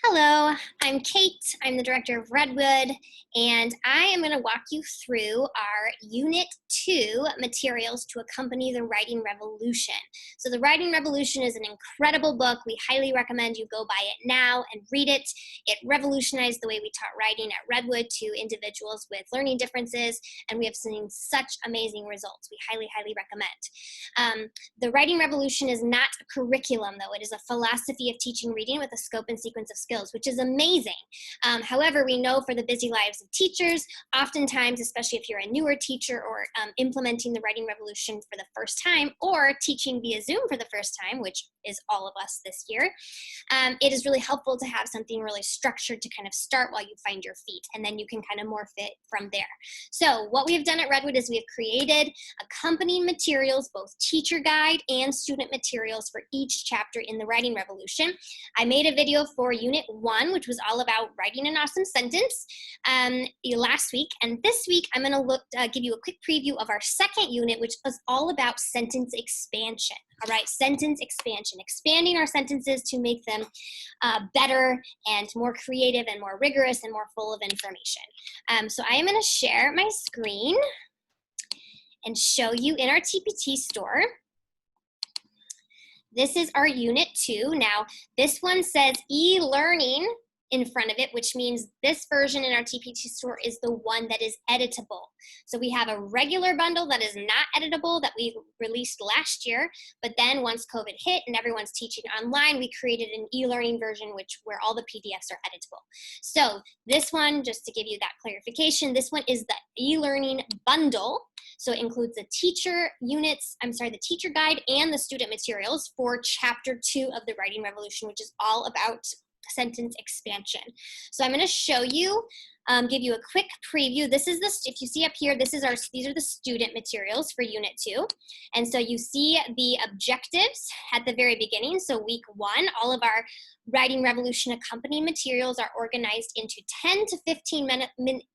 Hello, I'm Kate. I'm the director of Redwood, and I am going to walk you through our Unit 2 materials to accompany the Writing Revolution. So the Writing Revolution is an incredible book. We highly recommend you go buy it now and read it. It revolutionized the way we taught writing at Redwood to individuals with learning differences, and we have seen such amazing results. We highly, highly recommend. The Writing Revolution is not a curriculum, though. It is a philosophy of teaching reading with a scope and sequence of skills, which is amazing. However, we know for the busy lives of teachers, oftentimes, especially if you're a newer teacher or implementing the Writing Revolution for the first time or teaching via Zoom for the first time, which is all of us this year, it is really helpful to have something really structured to kind of start while you find your feet, and then you can kind of morph it from there. So what we have done at Redwood is we have created accompanying materials, both teacher guide and student materials for each chapter in the Writing Revolution. I made a video for Unit 1, which was all about writing an awesome sentence last week, and this week I'm going to give you a quick preview of our second unit, which is all about sentence expansion. All right, sentence expansion, expanding our sentences to make them better and more creative and more rigorous and more full of information. So I am going to share my screen and show you in our TPT store. This is our Unit 2. Now, this one says e-learning in front of it, which means this version in our TPT store is the one that is editable. So we have a regular bundle that is not editable that we released last year, but then once COVID hit and everyone's teaching online, we created an e-learning version where all the PDFs are editable. So this one, just to give you that clarification, this one is the e-learning bundle. So it includes the teacher guide and the student materials for Chapter 2 of the Writing Revolution, which is all about sentence expansion. So I'm going to show you, give you a quick preview. This is if you see up here, these are the student materials for Unit 2. And so you see the objectives at the very beginning. So week 1, all of our Writing Revolution accompanying materials are organized into 10 to 15 minute mini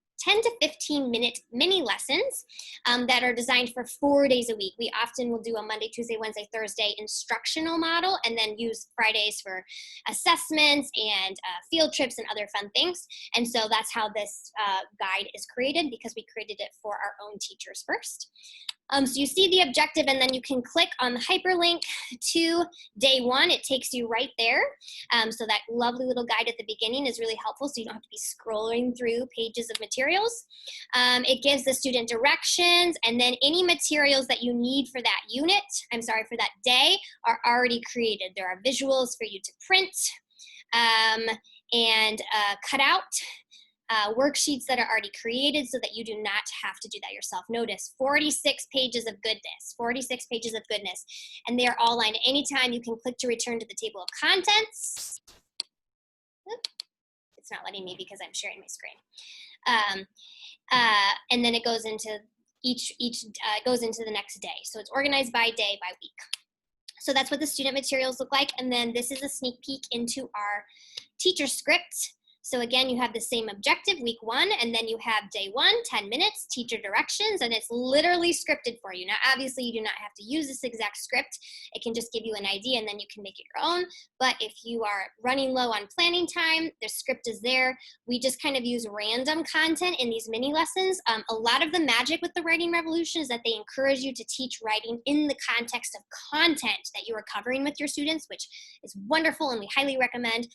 lessons that are designed for 4 days a week. We often will do a Monday, Tuesday, Wednesday, Thursday instructional model and then use Fridays for assessments and field trips and other fun things. And so that's how this guide is created, because we created it for our own teachers first. So you see the objective, and then you can click on the hyperlink to day 1. It takes you right there. So that lovely little guide at the beginning is really helpful, so you don't have to be scrolling through pages of materials. It gives the student directions, and then any materials that you need for that for that day are already created. There are visuals for you to print and cut out. Worksheets that are already created so that you do not have to do that yourself. Notice 46 pages of goodness, 46 pages of goodness, and they are all lined. Anytime you can click to return to the table of contents. It's not letting me because I'm sharing my screen. And then it goes into goes into the next day. So it's organized by day, by week. So that's what the student materials look like. And then this is a sneak peek into our teacher script. So again, you have the same objective, week 1, and then you have day 1, 10 minutes, teacher directions, and it's literally scripted for you. Now, obviously, you do not have to use this exact script. It can just give you an idea, and then you can make it your own. But if you are running low on planning time, the script is there. We just kind of use random content in these mini lessons. A lot of the magic with the Writing Revolution is that they encourage you to teach writing in the context of content that you are covering with your students, which is wonderful, and we highly recommend.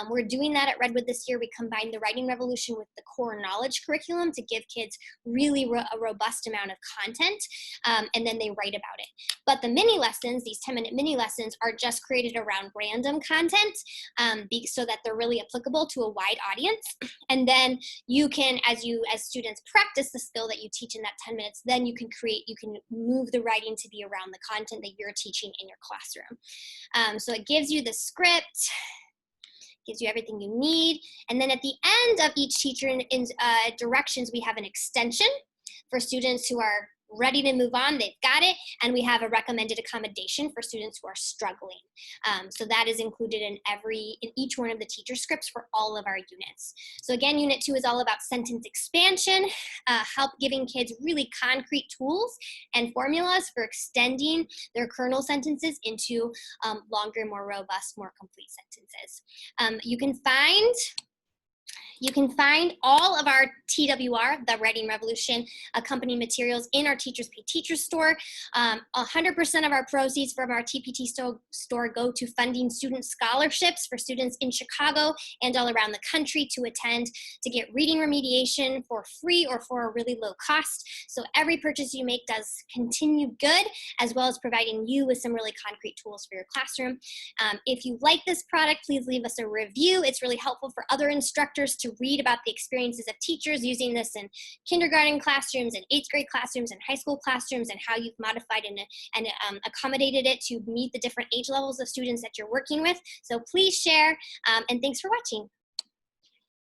We're doing that at Redwood this year. We combine the Writing Revolution with the core knowledge curriculum to give kids really a robust amount of content, and then they write about it. But the mini lessons, these 10-minute mini lessons, are just created around random content so that they're really applicable to a wide audience. And then you can, as students practice the skill that you teach in that 10 minutes, then you can move the writing to be around the content that you're teaching in your classroom. So it gives you the script, gives you everything you need. And then at the end of each teacher directions, we have an extension for students who are ready to move on, they've got it, and we have a recommended accommodation for students who are struggling. So that is included in each one of the teacher scripts for all of our units. So again, Unit 2 is all about sentence expansion, help giving kids really concrete tools and formulas for extending their kernel sentences into longer, more robust, more complete sentences. You can find all of our TWR, the Writing Revolution, accompanying materials in our Teachers Pay Teachers store. 100% of our proceeds from our TPT store go to funding student scholarships for students in Chicago and all around the country to get reading remediation for free or for a really low cost. So every purchase you make does continue good, as well as providing you with some really concrete tools for your classroom. If you like this product, please leave us a review. It's really helpful for other instructors to read about the experiences of teachers using this in kindergarten classrooms and 8th grade classrooms and high school classrooms, and how you've modified and accommodated it to meet the different age levels of students that you're working with. So please share, and thanks for watching.